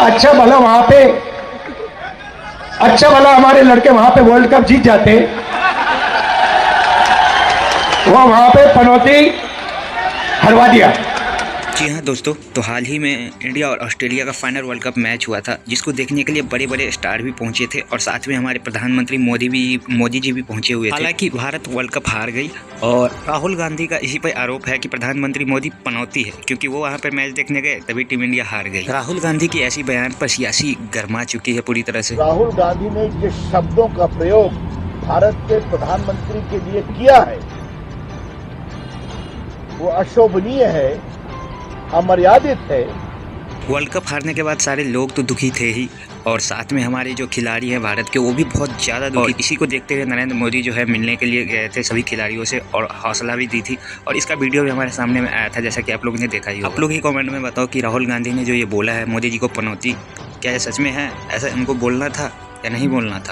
अच्छा भला हमारे लड़के वहां पे वर्ल्ड कप जीत जाते, वो वहां पे पनौती हरवा दिया। जी हाँ दोस्तों, तो हाल ही में इंडिया और ऑस्ट्रेलिया का फाइनल वर्ल्ड कप मैच हुआ था, जिसको देखने के लिए बड़े बड़े स्टार भी पहुंचे थे और साथ में हमारे प्रधानमंत्री मोदी जी भी पहुंचे हुए थे। हालांकि भारत वर्ल्ड कप हार गई और राहुल गांधी का इसी पर आरोप है कि प्रधानमंत्री मोदी पनौती है, क्योंकि वो वहां पर मैच देखने गए तभी टीम इंडिया हार गई। राहुल गांधी की ऐसी बयान पर सियासी गरमा चुकी है पूरी तरह से। राहुल गांधी ने जिस शब्दों का प्रयोग भारत के प्रधानमंत्री के लिए किया है वो अशोभनीय है, अमर्यादित है। वर्ल्ड कप हारने के बाद सारे लोग तो दुखी थे ही, और साथ में हमारे जो खिलाड़ी हैं भारत के, वो भी बहुत ज़्यादा दुखी। इसी को देखते हुए नरेंद्र मोदी जो है मिलने के लिए गए थे सभी खिलाड़ियों से और हौसला भी दी थी, और इसका वीडियो भी हमारे सामने में आया था, जैसा कि आप लोगों ने देखा ही होगा। आप लोग ही कमेंट में बताओ कि राहुल गांधी ने जो ये बोला है मोदी जी को पनौती, क्या ये सच में है? ऐसा इनको बोलना था या नहीं बोलना था?